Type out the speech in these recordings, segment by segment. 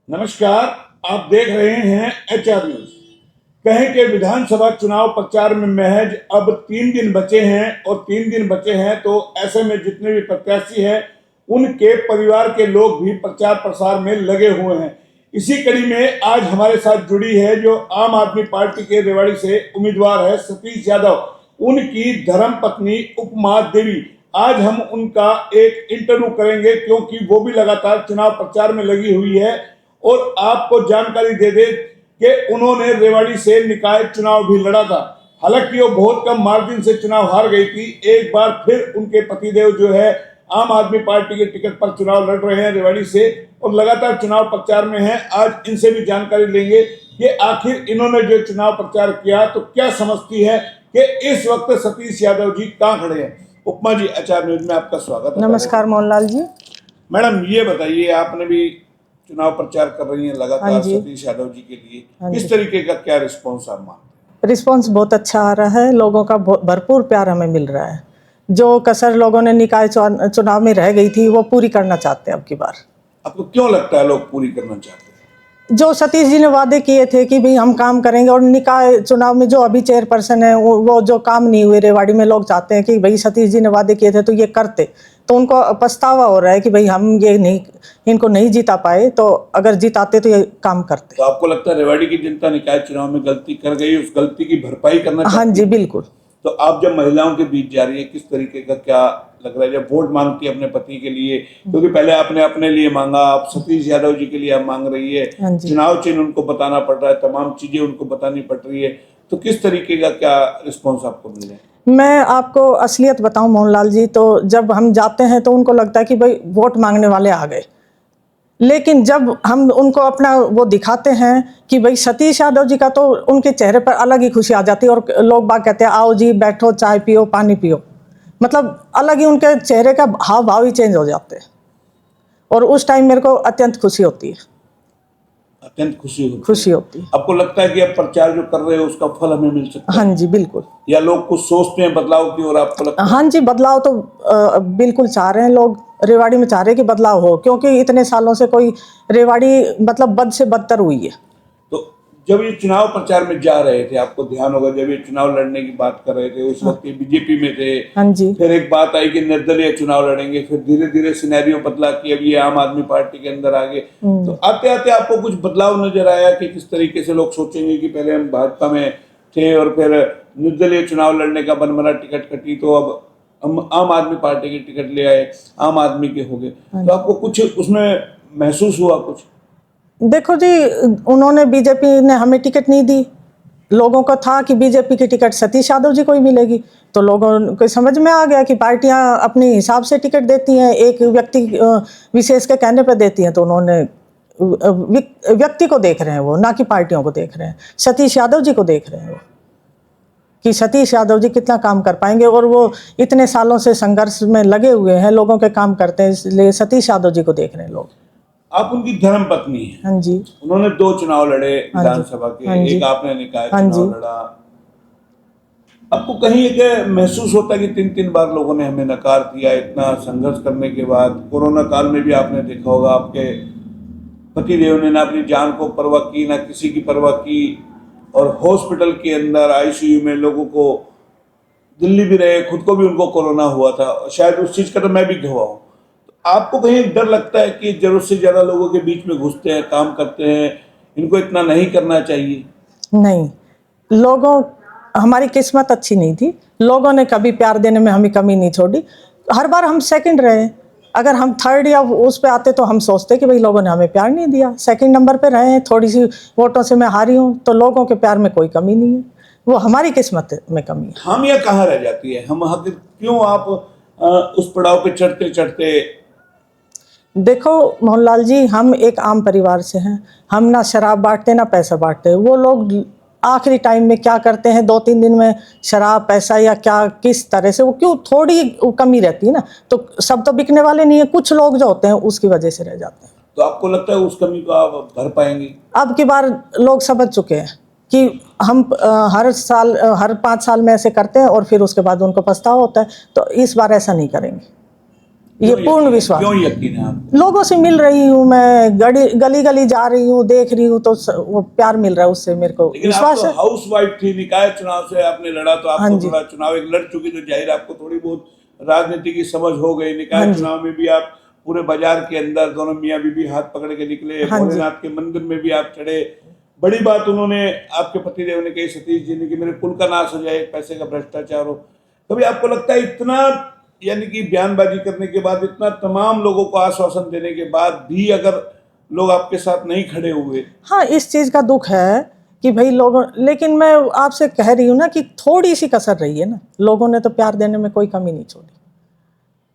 नमस्कार, आप देख रहे हैं HR न्यूज। कहें कि विधानसभा चुनाव प्रचार में महज अब 3 दिन बचे हैं और 3 दिन बचे हैं तो ऐसे में जितने भी प्रत्याशी हैं उनके परिवार के लोग भी प्रचार प्रसार में लगे हुए हैं। इसी कड़ी में आज हमारे साथ जुड़ी है जो आम आदमी पार्टी के रेवाड़ी से उम्मीदवार है सतीश यादव, उनकी धर्मपत्नी उपमा देवी। आज हम उनका एक इंटरव्यू करेंगे क्योंकि वो भी लगातार चुनाव प्रचार में लगी हुई है और आपको जानकारी दे दे कि उन्होंने रेवाड़ी से निकाय चुनाव भी लड़ा था। हालांकि वो बहुत कम मार्जिन से चुनाव हार गई थी। एक बार फिर उनके पतिदेव जो है आम आदमी पार्टी के टिकट पर चुनाव लड़ रहे हैं रेवाड़ी से और लगातार चुनाव प्रचार में हैं। आज इनसे भी जानकारी लेंगे कि आखिर इन्होंने जो चुनाव प्रचार किया तो क्या समझती है कि इस वक्त सतीश यादव जी कहाँ खड़े हैं। उपमा जी, HR न्यूज में आपका स्वागत है। नमस्कार मोहनलाल जी। मैडम, ये बताइए, आपने भी चुनाव प्रचार कर रही हैं लगातार सतीश यादव जी के लिए, किस तरीके का क्या रिस्पॉन्स आप मानते हैं? रिस्पॉन्स बहुत अच्छा आ रहा है, लोगों का भरपूर प्यार हमें मिल रहा है। जो कसर लोगों ने निकाय चुनाव में रह गई थी वो पूरी करना चाहते हैं अब की बार। आपको क्यों लगता है लोग पूरी करना चाहते हैं? जो सतीश जी ने वादे किए थे कि भाई हम काम करेंगे, और निकाय चुनाव में जो अभी चेयरपर्सन है वो जो काम नहीं हुए रेवाड़ी में, लोग चाहते हैं कि भाई सतीश जी ने वादे किए थे तो ये करते, तो उनको पछतावा हो रहा है कि भाई हम ये नहीं, इनको नहीं जीता पाए, तो अगर जीताते तो ये काम करते। तो आपको लगता है रेवाड़ी की जनता निकाय चुनाव में गलती कर गई, उस गलती की भरपाई करना चाहती है? हाँ जी, बिल्कुल। तो आप जब महिलाओं के बीच जा रही है, किस तरीके का क्या लग रहा है जब वोट मांगती है अपने पति के लिए? क्योंकि पहले आपने अपने लिए मांगा, आप सतीश यादव जी के लिए आप मांग रही है, चुनाव चिन्ह उनको बताना पड़ रहा है, तमाम चीजें उनको बतानी पड़ रही है, तो किस तरीके का क्या रिस्पॉन्स आपको मिल रहा है? मैं आपको असलियत बताऊं मोहनलाल जी, तो जब हम जाते हैं तो उनको लगता है कि भाई वोट मांगने वाले आ गए, लेकिन जब हम उनको अपना वो दिखाते हैं कि भाई सतीश यादव जी का, तो उनके चेहरे पर अलग ही खुशी आ जाती है और लोग बाग कहते हैं आओ जी बैठो, चाय पियो, पानी पियो, मतलब अलग ही उनके चेहरे का हाव भाव ही चेंज हो जाते हैं और उस टाइम मेरे को अत्यंत खुशी होती है। अत्यंत खुशी होती है। आपको लगता है कि अब प्रचार जो कर रहे हो उसका फल हमें मिल सकता है? हाँ जी, बिल्कुल। या लोग कुछ सोचते हैं बदलाव की और आपको लगता है? हाँ जी, बदलाव तो बिल्कुल चाह रहे हैं लोग, रेवाड़ी में चाह रहे हैं कि बदलाव हो, क्योंकि इतने सालों से कोई रेवाड़ी मतलब बद से बदतर हुई है। तो जब ये चुनाव प्रचार में जा रहे थे, आपको ध्यान होगा जब ये चुनाव लड़ने की बात कर रहे थे उस वक्त ये बीजेपी में थे। हाँ जी। फिर एक बात आई कि निर्दलीय चुनाव लड़ेंगे, फिर धीरे धीरे सिनेरियो बदला कि अब ये आम आदमी पार्टी के अंदर आ गए। तो आते आते आपको कुछ बदलाव नजर आया कि किस तरीके से लोग सोचेंगे कि पहले हम भाजपा में थे और फिर निर्दलीय चुनाव लड़ने का बनबना टिकट कटी तो अब हम आम आदमी पार्टी की टिकट ले आए, आम आदमी के हो गए। तो आपको कुछ उसमें महसूस हुआ कुछ? देखो जी, उन्होंने, बीजेपी ने हमें टिकट नहीं दी, लोगों को था कि बीजेपी की टिकट सतीश यादव जी को ही मिलेगी, तो लोगों को समझ में आ गया कि पार्टियां अपने हिसाब से टिकट देती हैं, एक व्यक्ति विशेष के कहने पर देती हैं, तो उन्होंने व्यक्ति को देख रहे हैं वो, ना कि पार्टियों को देख रहे हैं, सतीश यादव जी को देख रहे हैं वो कि सतीश यादव जी कितना काम कर पाएंगे, और वो इतने सालों से संघर्ष में लगे हुए हैं, लोगों के काम करते हैं, इसलिए सतीश यादव जी को देख रहे हैं लोग। आप उनकी धर्म पत्नी है। हाँ जी। उन्होंने 2 चुनाव लड़े विधानसभा के, एक आपने निकाय चुनाव लड़ा। आपको कहीं एक महसूस होता है कि 3 बार लोगों ने हमें नकार दिया, इतना संघर्ष करने के बाद? कोरोना काल में भी आपने देखा होगा आपके पतिदेव ने ना अपनी जान को परवाह की, ना किसी की परवाह की, और हॉस्पिटल के अंदर ICU में लोगों को, दिल्ली भी रहे, खुद को भी उनको कोरोना हुआ था, शायद उस चीज का तो मैं भी गवाह हूँ। आपको कहीं डर लगता है कि जरूरत से ज्यादा लोगों के बीच में घुसते हैं, काम करते हैं, इनको इतना नहीं करना चाहिए? नहीं, लोगों, हमारी किस्मत अच्छी नहीं थी, लोगों ने कभी प्यार देने में हमें कमी नहीं छोड़ी, हर बार हम सेकंड रहे। अगर हम थर्ड या उस पे आते तो हम सोचते कि भाई लोगों ने हमें प्यार नहीं दिया, सेकंड नंबर पे रहे हैं, थोड़ी सी वोटों से मैं हारी हूँ, तो लोगों के प्यार में कोई कमी नहीं है, वो हमारी किस्मत में कमी है। खामियां कहाँ रह जाती है? हम क्यों आप उस पड़ाव पे चढ़ते चढ़ते? देखो मोहनलाल जी, हम एक आम परिवार से हैं, हम ना शराब बांटते ना पैसा बांटते, वो लोग आखिरी टाइम में क्या करते हैं, 2-3 दिन में शराब, पैसा या क्या किस तरह से, वो क्यों थोड़ी कमी रहती है ना, तो सब तो बिकने वाले नहीं है, कुछ लोग जो होते हैं उसकी वजह से रह जाते हैं। तो आपको लगता है उस कमी को आप भर पाएंगे? अब की बार लोग समझ चुके हैं कि हम हर साल, हर 5 साल में ऐसे करते हैं और फिर उसके बाद उनको पछतावा होता है, तो इस बार ऐसा नहीं करेंगे। ये पूर्ण विश्वास। क्यों यकीन है आप? लोगों से मिल रही हूँ मैं, गली गली जा रही हूँ, देख रही हूँ, तो वो प्यार मिल रहा है, उससे मेरे को लेकिन आप विश्वास तो है। हाउस वाइफ थी, निकाय चुनाव से आपने लड़ा, तो हाँ आपको जी। थोड़ा चुनाव एक लड़ चुकी, तो जाहिर आपको थोड़ी बहुत राजनीति की समझ हो गई। हाँ निकाय जी। चुनाव में भी आप पूरे बाजार के अंदर दोनों मियाँ बीबी हाथ पकड़ के निकले, हाँ जी। भोलेनाथ के मंदिर में भी आप चढ़े। बड़ी बात उन्होंने, आपके पतिदेव ने कही, सतीश जी ने, कि मेरे कुल का नाश हो जाए, पैसे का भ्रष्टाचार हो। कभी आपको लगता है इतना, यानी कि बयानबाजी करने के बाद, इतना तमाम लोगों को आश्वासन देने के बाद भी अगर लोग आपके साथ नहीं खड़े हुए? हाँ, इस चीज़ का दुख है कि भाई लोगों, लेकिन मैं आपसे कह रही हूँ ना कि थोड़ी सी कसर रही है ना, लोगों ने तो प्यार देने में कोई कमी नहीं छोड़ी।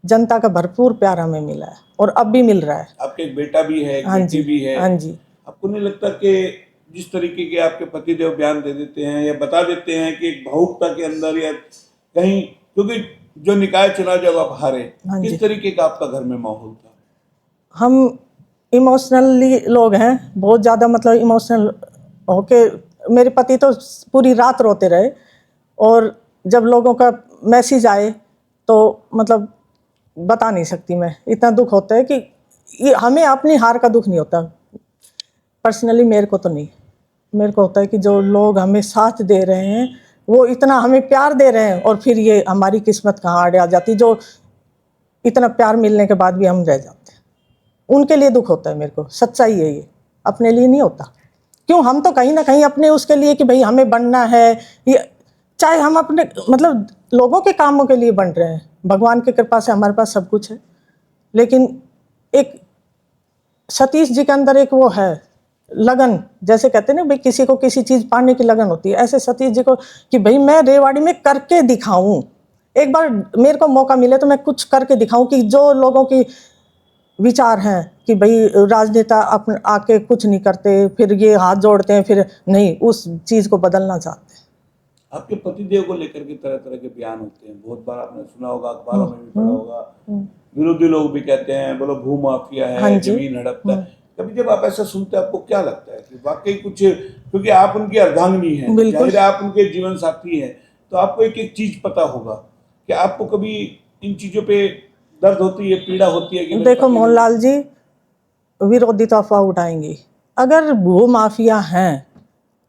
जनता का भरपूर प्यार हमें मिला है और अब भी मिल रहा है। आपके एक बेटा भी है, एक हाँ बेटी जी। भी है। हाँ जी। आपको नहीं लगता कि जिस तरीके के आपके पतिदेव बयान दे देते हैं या बता देते हैं कि एक भावुकता के अंदर या कहीं, क्योंकि जो निकाय चुनाव जब आप हारे, हाँ जी। किस तरीके का आपका घर में माहौल था? हम इमोशनली लोग हैं, बहुत ज़्यादा, मतलब इमोशनल होके, मेरे पति तो पूरी रात रोते रहे। और जब लोगों का मैसेज आए तो मतलब बता नहीं सकती मैं, इतना दुख होता है कि ये हमें अपनी हार का दुख नहीं होता पर्सनली, मेरे को तो नहीं। मेरे को होता है कि जो लोग हमें साथ दे रहे हैं, वो इतना हमें प्यार दे रहे हैं, और फिर ये हमारी किस्मत कहाँ आड़े आ जाती, जो इतना प्यार मिलने के बाद भी हम रह जाते हैं। उनके लिए दुख होता है मेरे को, सच्चाई है ये, अपने लिए नहीं होता। क्यों, हम तो कहीं ना कहीं अपने उसके लिए कि भाई हमें बनना है, ये चाहे हम अपने मतलब लोगों के कामों के लिए बन रहे हैं, भगवान की कृपा से हमारे पास सब कुछ है, लेकिन एक सतीश जी के अंदर एक वो है लगन, जैसे कहते हैं ना भाई किसी को किसी चीज़ पाने की लगन होती है, ऐसे सतीश जी को कि भाई मैं रेवाड़ी में करके दिखाऊं, एक बार मेरे को मौका मिले तो मैं कुछ करके दिखाऊं, कि जो लोगों की विचार हैं कि भाई राजनेता अपन आके कुछ नहीं करते, फिर ये हाथ जोड़ते हैं, फिर नहीं, उस चीज़ को बदलना चाहते हैं। आपके पतिदेव को लेकर के तरह तरह के बयान होते हैं, बहुत बार आपने सुना होगा, अखबारों में भी पढ़ा होगा। विरोधी लोग भी कहते हैं, बोलो भू माफिया हाँ है, जी। जमीन हड़पता है। कभी जब आप ऐसा सुनते हैं, आपको क्या लगता है कि वाकई कुछ, क्योंकि आप उनकी अर्धांगिनी हैं, बिल्कुल। जाहिर है आप उनके जीवन साथी हैं, तो आपको एक एक चीज पता होगा कि आपको कभी इन चीजों पे दर्द होती है, पीड़ा होती है कि मेरे देखो पति ने- मोहनलाल जी, विरोधी तो अफवाह उठाएंगे, अगर भू माफिया हैं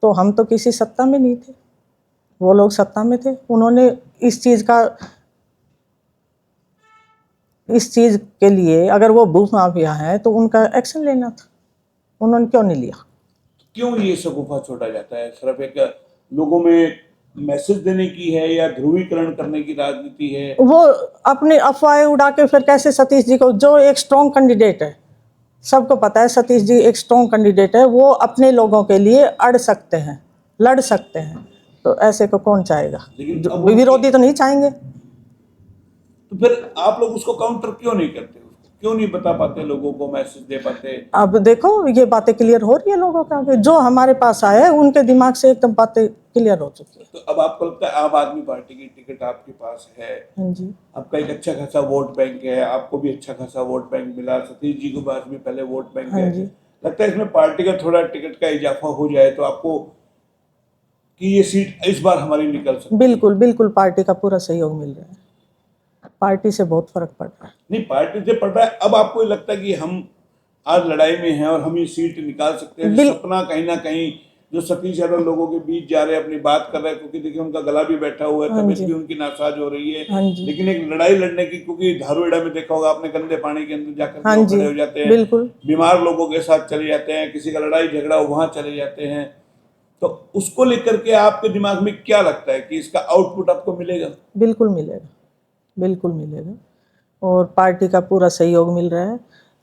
तो हम तो किसी सत्ता में नहीं थे, वो लोग सत्ता में थे, उन्होंने इस चीज़ के लिए, अगर वो भू माफिया हैं तो उनका एक्शन लेना था, उन्होंने क्यों नहीं लिया? क्यों ये शगुफा छोड़ा जाता है? सिर्फ एक लोगों में मैसेज देने की है या ध्रुवीकरण करने की राजनीति है? वो अपनी अफवाहें उड़ा के फिर कैसे सतीश जी को, जो एक स्ट्रॉन्ग कैंडिडेट है, सबको पता है सतीश जी एक स्ट्रॉन्ग कैंडिडेट है, वो अपने लोगों के लिए अड़ सकते हैं, लड़ सकते हैं, तो ऐसे को कौन चाहेगा? लेकिन जो अब उनकी- विरोधी तो नहीं चाहेंगे। तो फिर आप लोग उसको काउंटर क्यों नहीं करते? उसको क्यों नहीं बता पाते, लोगों को मैसेज दे पाते? अब देखो ये बातें क्लियर हो रही है लोगों के आगे, जो हमारे पास आए हैं उनके दिमाग से एकदम बातें क्लियर हो चुकी है। तो अब आपको लगता है आम आदमी पार्टी की टिकट आपके पास है, हाँ जी। आपका एक अच्छा खासा वोट बैंक है, आपको भी अच्छा खासा वोट बैंक मिला, सतीश जी के पास भी पहले वोट बैंक हाँ है, जी। लगता है इसमें पार्टी का थोड़ा टिकट का इजाफा हो जाए तो आपको, कि ये सीट इस बार हमारी निकल सकती है? बिल्कुल बिल्कुल, पार्टी का पूरा सहयोग मिल रहा है, पार्टी से बहुत फर्क पड़ रहा है। नहीं, पार्टी से पड़ रहा है। अब आपको ये लगता है कि हम आज लड़ाई में हैं और हम ये सीट निकाल सकते हैं? जो सपना कहीं ना कहीं, जो सतीश यादव लोगों के बीच जा रहे हैं, अपनी बात कर रहे हैं, क्योंकि देखिए उनका गला भी बैठा हुआ है, तबीयत भी उनकी नासाज हो रही है, हाँ जी। लेकिन एक लड़ाई लड़ने की, क्योंकि धारूहेड़ा में देखा होगा आपने, गंदे पानी के अंदर जाकर हाँ लोग जी, खड़े हो जाते हैं, बिल्कुल। बीमार लोगों के साथ चले जाते हैं, किसी का लड़ाई झगड़ा हो वहां चले जाते हैं। तो उसको लेकर के आपके दिमाग में क्या लगता है कि इसका आउटपुट आपको मिलेगा? बिल्कुल मिलेगा, बिल्कुल मिलेगा, और पार्टी का पूरा सहयोग मिल रहा है।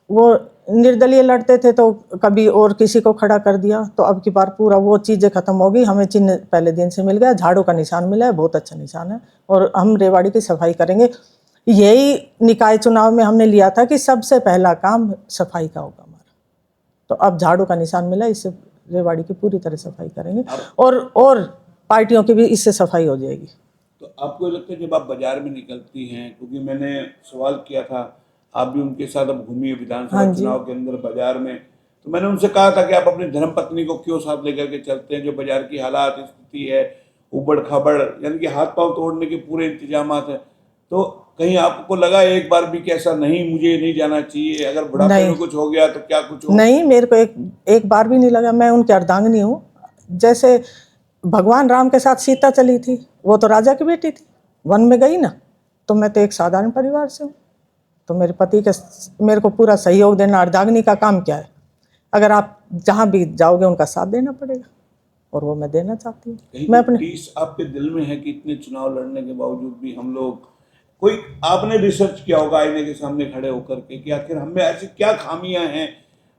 वो निर्दलीय लड़ते थे तो कभी और किसी को खड़ा कर दिया, तो अब की बार पूरा वो चीज़ें खत्म हो गई, हमें चिन्ह पहले दिन से मिल गया, झाड़ू का निशान मिला है, बहुत अच्छा निशान है, और हम रेवाड़ी की सफाई करेंगे। यही निकाय चुनाव में हमने लिया था कि सबसे पहला काम सफाई का होगा हमारा, तो अब झाड़ू का निशान मिला, इससे रेवाड़ी की पूरी तरह सफाई करेंगे, और पार्टियों की भी इससे सफाई हो जाएगी। तो आपको ये लगता है जब आप बाजार में निकलती हैं, क्योंकि मैंने सवाल किया था, आप भी उनके साथ अब घूमी विधानसभा हाँ जी। चुनाव के अंदर बाजार में, तो मैंने उनसे कहा था कि आप अपनी धर्मपत्नी को क्यों साथ लेकर के चलते हैं, जो बाजार की हालात स्थिति है, उबड़ खाबड़, यानी कि हाथ पांव तोड़ने के पूरे इंतजाम है, तो कहीं आपको लगा एक बार भी कि ऐसा नहीं, मुझे नहीं जाना चाहिए, अगर बुढ़ापे नहीं। में कुछ हो गया तो क्या कुछ हो? नहीं, मेरे को एक बार भी नहीं लगा। मैं उनकी अर्धांगिनी हूँ। जैसे भगवान राम के साथ सीता चली थी, वो तो राजा की बेटी थी, वन में गई ना। तो मैं तो एक साधारण परिवार से हूँ, तो मेरे पति के मेरे को पूरा सहयोग देना, अर्धांगिनी का काम क्या है? अगर आप जहाँ भी जाओगे उनका साथ देना पड़ेगा, और वो मैं देना चाहती हूँ। कहीं मैं कोई अपने टीस आपके दिल में है कि इतने चुनाव लड़ने के बावजूद भी हम लोग, कोई आपने रिसर्च किया होगा आईने के सामने खड़े होकर के कि आखिर हमें ऐसी क्या खामियां हैं,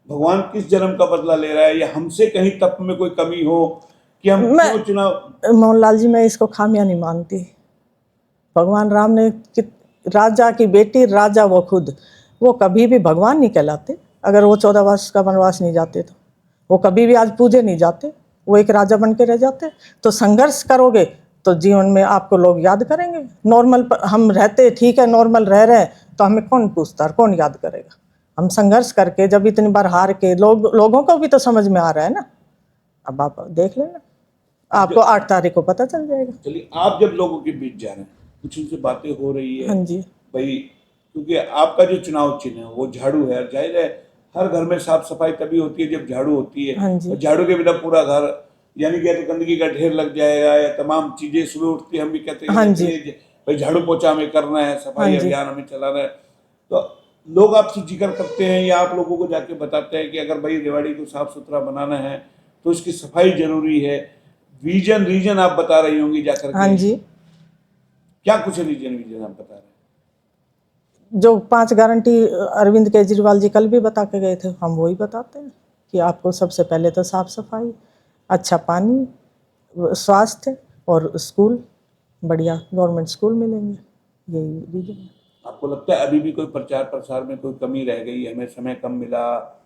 भगवान किस जन्म का बदला ले रहा है, या हमसे कहीं तप में कोई कमी हो कि हम मैं क्यों चुनाव? मोहनलाल जी, मैं इसको खामियां नहीं मानती। भगवान राम ने राजा की बेटी, राजा वो खुद, वो कभी भी भगवान नहीं कहलाते अगर वो 14 वर्ष का वनवास नहीं जाते। तो वो कभी भी आज पूजे नहीं जाते, वो एक राजा बन के रह जाते। तो संघर्ष करोगे तो जीवन में आपको लोग याद करेंगे। नॉर्मल हम रहते, ठीक है, नॉर्मल रह रहे हैं, तो हमें कौन पूछता है, कौन याद करेगा? हम संघर्ष करके जब इतनी बार हार के लोगों को भी तो समझ में आ रहा है ना। अब आप देख लेना, आपको 8 तारीख को पता चल जाएगा। चलिए, आप जब लोगों के बीच जा रहे हैं, कुछ उनसे बातें हो रही है हाँ जी। भाई, क्योंकि आपका जो चुनाव चिन्ह है वो झाड़ू है, और जाहिर है हर घर में साफ सफाई तभी होती है जब झाड़ू होती है, हाँ जी। और झाड़ू के बिना पूरा घर, यानी कि या तो गंदगी का ढेर लग जाएगा, या तमाम चीजें सुबह उठती है हम भी कहते हैं हाँ कि जी। चलिए भाई झाड़ू पोछा हमें करना है, सफाई हाँ जी। अभियान हमें चलाना है। तो लोग आपसे जिक्र करते हैं या आप लोगों को जाके बताते हैं कि अगर भाई रेवाड़ी को साफ सुथरा बनाना है तो इसकी सफाई जरूरी है। विजन रीजन आप बता रही होंगी जाकर हाँ के, जी। क्या कुछ रीजन विजन आप बता रहे हैं? जो 5 गारंटी अरविंद केजरीवाल जी कल भी बता के गए थे, हम वही बताते हैं कि आपको सबसे पहले तो साफ सफाई, अच्छा पानी, स्वास्थ्य और स्कूल, बढ़िया गवर्नमेंट स्कूल मिलेंगे। यही रीजन है। आपको लगता है अभी भी कोई प्रचार प्रसार में कोई कमी रह गई, हमें समय कम मिला,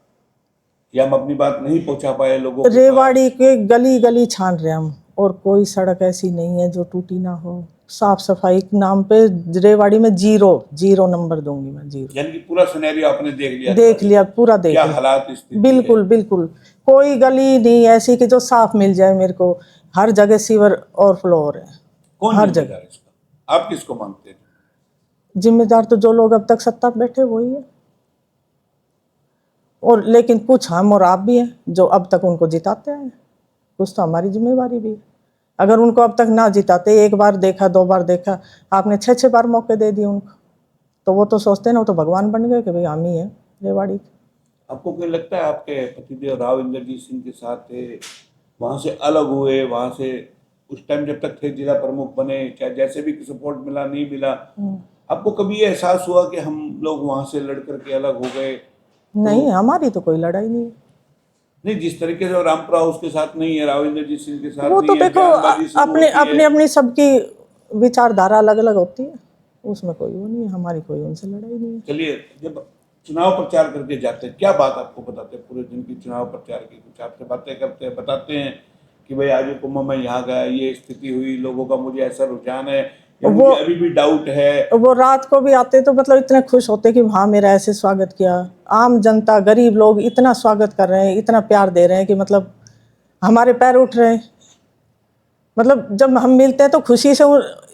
या हम अपनी बात नहीं पहुंचा पाए लोगों के पास? रेवाड़ी के गली गली छान रहे हम, और कोई सड़क ऐसी नहीं है जो टूटी ना हो। साफ सफाई के नाम पे रेवाड़ी में जीरो नंबर दूंगी मैं, जीरो। यानी कि पूरा सिनेरियो आपने देख लिया, पूरा देख क्या लिया। हालात स्थिति बिल्कुल बिल्कुल, कोई गली नहीं ऐसी कि जो साफ मिल जाए मेरे को। हर जगह सीवर और फ्लोर है, कौन हर जिम्मेदार जगह। है इसका? आप किसको मानते हैं? जिम्मेदार तो जो लोग अब तक सत्ता पे बैठे वही है, और लेकिन कुछ हम और आप भी हैं जो अब तक उनको जिताते हैं। कुछ तो हमारी जिम्मेवारी भी है। अगर उनको अब तक ना जिताते, एक बार देखा, 2 बार देखा, आपने 6 बार मौके दे दिए उनको, तो वो तो सोचते हैं ना, वो तो भगवान बन गए कि भाई हम ही हैं रेवाड़ी के। आपको क्या लगता है आपके पतिदेव राव इंद्रजीत सिंह के साथ थे, वहां से अलग हुए, वहां से उस टाइम जब तक थे जिला प्रमुख बने, चाहे जैसे भी सपोर्ट मिला नहीं मिला, आपको कभी ये एहसास हुआ कि हम लोग वहां से लड़ करके अलग हो गए? नहीं, हमारी तो कोई लड़ाई नहीं है। नहीं, जिस तरीके से रामपुरा उसके साथ नहीं है, राव इंद्रजीत सिंह के साथ वो तो नहीं है, देखो बयानबाजी शुरू अपने होती है। अपनी अपनी सबकी विचारधारा अलग अलग होती है, उसमें कोई वो नहीं है। हमारी कोई उनसे लड़ाई नहीं है। चलिए, जब चुनाव प्रचार करके जाते हैं क्या बात आपको बताते हैं पूरे दिन की चुनाव प्रचार की? कुछ आपसे बातें करते हैं, बताते हैं कि भाई आज कुंभ में यहाँ गया, ये स्थिति हुई, लोगों का मुझे ऐसा रुझान है, या वो मुझे अभी भी डाउट है? वो रात को भी आते तो मतलब इतने खुश होते कि हाँ मेरा ऐसे स्वागत किया। आम जनता, गरीब लोग इतना स्वागत कर रहे हैं, इतना प्यार दे रहे हैं कि मतलब हमारे पैर उठ रहे हैं। मतलब जब हम मिलते हैं तो खुशी से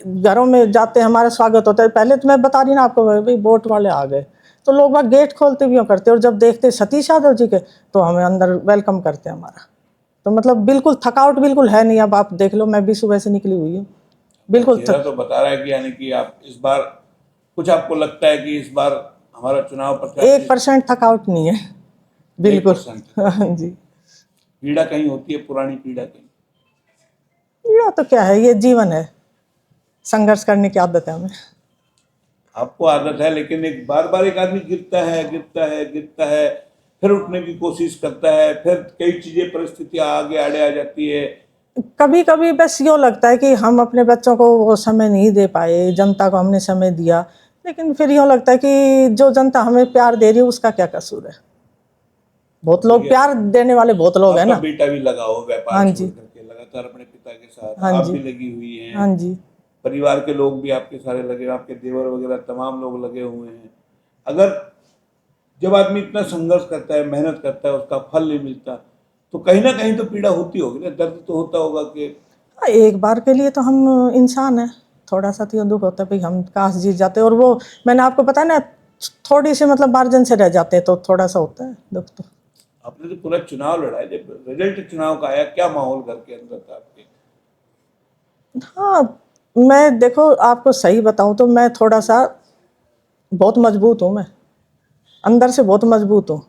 घरों में जाते हैं, हमारा स्वागत होता है। पहले तो मैं बता रही ना आपको, भाई वोट वाले आ गए, तो लोग वहाँ गेट खोलते भी करते, और जब देखते सतीश यादव जी के तो हमें अंदर वेलकम करते हैं हमारा। तो मतलब बिल्कुल थकावट बिल्कुल है नहीं। अब आप देख लो, मैं भी सुबह से निकली हुई हूँ, बिल्कुल चेहरा तो बता रहा है कि यानी कि आप इस बार, कुछ आपको लगता है कि इस बार हमारा चुनाव प्रचार 1% थकावट नहीं है, बिल्कुल। 1%? हाँ जी। पीड़ा कहीं होती है, पुरानी पीड़ा कहीं? पीड़ा तो क्या है, ये जीवन है, संघर्ष करने की आदत है हमें। आपको आदत है, लेकिन एक बार बार एक आदमी गिरता है, गिरता है, गिरता है, फिर उठने की कोशिश करता है, फिर कई चीजें, परिस्थितियां आगे आड़े आ जाती है। कभी कभी बस यूँ लगता है कि हम अपने बच्चों को वो समय नहीं दे पाए, जनता को हमने समय दिया, लेकिन फिर यूँ लगता है कि जो जनता हमें प्यार दे रही है उसका क्या कसूर है। बहुत लोग प्यार देने वाले बहुत लोग हैं आपका ना। बेटा भी लगा हो व्यापार हाँ छोड़ जी। करके लगातार अपने पिता के साथ, हाँ आप जी। भी लगी हुई हैं, हाँ जी। परिवार के लोग भी आपके सारे लगे, आपके देवर वगैरह तमाम लोग लगे हुए हैं। अगर जब आदमी इतना संघर्ष करता है, मेहनत करता है, उसका फल नहीं मिलता, तो कहीं ना कहीं तो पीड़ा होती होगी ना, दर्द तो होता होगा कि एक बार के लिए तो हम इंसान हैं, थोड़ा सा तो दुख होता है भाई हम काश जीत जाते। और वो मैंने आपको बताया ना, थोड़ी सी मतलब मार्जिन से रह जाते तो थोड़ा सा होता है दुख तो। आपने तो पूरा चुनाव लड़ा है, जब रिजल्ट चुनाव का आया क्या माहौल घर के अंदर था आपके? हाँ, मैं देखो आपको सही बताऊं तो मैं थोड़ा सा बहुत मजबूत हूँ, मैं अंदर से बहुत मजबूत हूँ।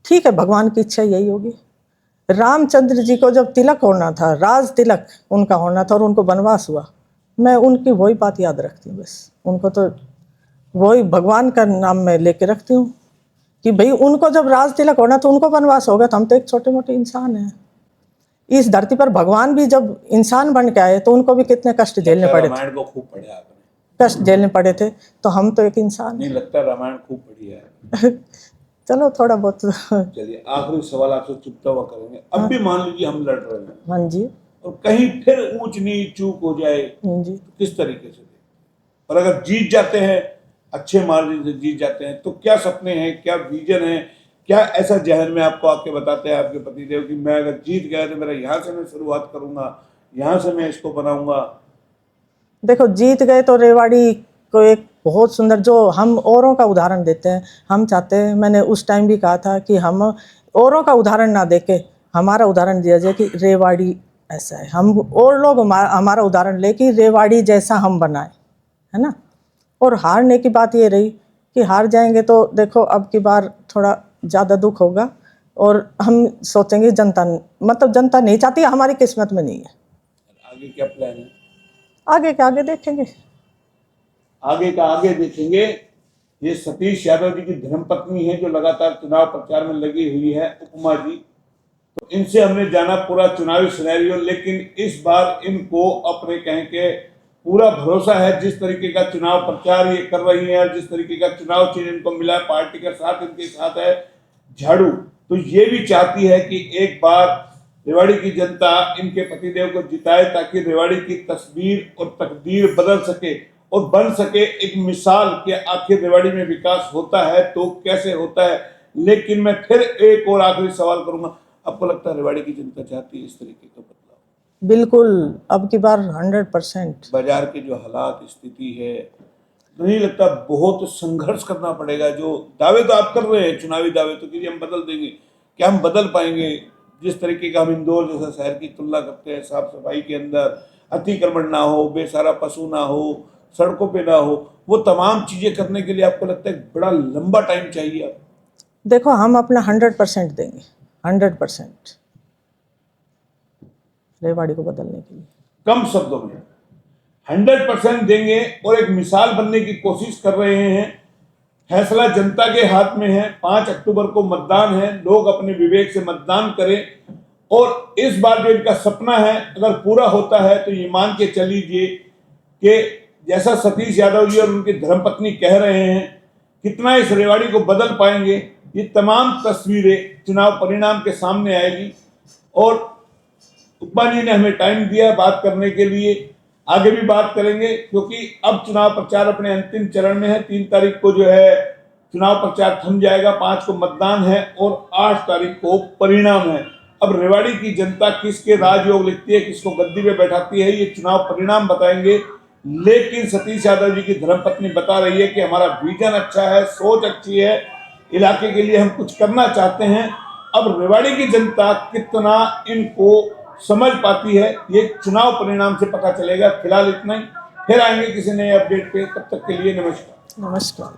ठीक है, भगवान की इच्छा यही होगी। रामचंद्र जी को जब तिलक होना था, राज तिलक उनका होना था और उनको वनवास हुआ, मैं उनकी वही बात याद रखती हूँ बस। उनको तो वही भगवान का नाम मैं लेके रखती हूँ कि भाई उनको जब राज तिलक होना तो उनको वनवास होगा, तो हम तो एक छोटे मोटे इंसान हैं। इस धरती पर भगवान भी जब इंसान बन के आए तो उनको भी कितने कष्ट झेलने लगता है पड़े थे, रामायण को खूब पढ़ा आपने। कष्ट झेलने पड़े थे, तो हम तो एक इंसान नहीं हैं। लगता है रामायण खूब बढ़िया है। चलो थोड़ा बहुत। चलिए आखिरी सवाल आपसे चुपता हुआ करेंगे। अब भी मान लीजिए हम लड़ रहे हैं हाँ जी, और कहीं फिर ऊंच नीच चूक हो जाए हाँ जी। तो किस तरीके से दें? और अगर जीत जाते हैं, अच्छे मार्जिन से जीत जाते हैं, तो क्या सपने हैं, क्या विजन है, क्या ऐसा जहन में आपको आके बताते हैं आपके पतिदेव कि मैं अगर जीत गया तो मेरा यहाँ से मैं शुरुआत करूंगा, यहाँ से मैं इसको बनाऊंगा? देखो जीत गए तो रेवाड़ी को एक बहुत सुंदर, जो हम औरों का उदाहरण देते हैं, हम चाहते हैं, मैंने उस टाइम भी कहा था कि हम औरों का उदाहरण ना देके हमारा उदाहरण दिया जाए कि रेवाड़ी ऐसा है। हम और लोग हमारा उदाहरण ले कि रेवाड़ी जैसा हम बनाए, है ना। और हारने की बात ये रही कि हार जाएंगे तो देखो अब की बार थोड़ा ज़्यादा दुख होगा और हम सोचेंगे जनता, मतलब जनता नहीं चाहती, हमारी किस्मत में नहीं है। आगे क्या प्लान है? आगे के आगे देखेंगे। आगे का आगे देखेंगे। ये सतीश यादव जी की धर्मपत्नी है जो लगातार चुनाव प्रचार में लगी हुई है, उपमा जी। तो इनसे हमने जाना पूरा चुनावी सिनेरियो, लेकिन इस बार इनको अपने कहें के पूरा भरोसा है। जिस तरीके का चुनाव प्रचार ये कर रही है और जिस तरीके का चुनाव चिन्ह इनको मिला है, पार्टी का साथ इनके साथ है झाड़ू, तो ये भी चाहती है कि एक बार रेवाड़ी की जनता इनके पतिदेव को जिताए ताकि रेवाड़ी की तस्वीर और तकदीर बदल सके और बन सके एक मिसाल कि आखिर रेवाड़ी में विकास होता है तो कैसे होता है। लेकिन मैं फिर एक और आखिरी सवाल करूंगा, आपको लगता है रेवाड़ी की जनता चाहती है इस तरीके का बदलाव? बिल्कुल, अब की बार 100%। बाजार के जो हालात स्थिति है, नहीं लगता बहुत संघर्ष करना पड़ेगा? जो दावे तो आप कर रहे हैं, चुनावी दावे तो कि हम बदल देंगे, क्या हम बदल पाएंगे? जिस तरीके का हम इंदौर जैसा शहर की तुलना करते हैं, साफ सफाई के अंदर अतिक्रमण ना हो, बेसहारा पशु ना हो, सड़कों पे ना हो, वो तमाम चीजें करने के लिए आपको लगता है बड़ा लंबा टाइम चाहिए? आप देखो हम अपना 100% देंगे, 100% रेवाड़ी को बदलने के लिए। कम शब्दों में 100% देंगे और एक मिसाल बनने की कोशिश कर रहे हैं। फैसला जनता के हाथ में है। 5 अक्टूबर को मतदान है, लोग अपने विवेक से मतदान करें। और इस बार जो इनका सपना है अगर पूरा होता है तो ये मान के चलीजिए कि जैसा सतीश यादव जी और उनकी धर्मपत्नी कह रहे हैं, कितना इस रेवाड़ी को बदल पाएंगे, ये तमाम तस्वीरें चुनाव परिणाम के सामने आएगी। और उपमा जी ने हमें टाइम दिया बात करने के लिए, आगे भी बात करेंगे क्योंकि अब चुनाव प्रचार अपने अंतिम चरण में है। 3 तारीख को जो है चुनाव प्रचार थम जाएगा, 5 को मतदान है और 8 तारीख को परिणाम है। अब रेवाड़ी की जनता किसके राजयोग लिखती है, किसको गद्दी पे बैठाती है, ये चुनाव परिणाम बताएंगे। लेकिन सतीश यादव जी की धर्मपत्नी बता रही है कि हमारा विजन अच्छा है, सोच अच्छी है, इलाके के लिए हम कुछ करना चाहते हैं। अब रेवाड़ी की जनता कितना इनको समझ पाती है ये चुनाव परिणाम से पता चलेगा। फिलहाल इतना ही, फिर आएंगे किसी नए अपडेट पे, तब तक के लिए नमस्कार। नमस्कार।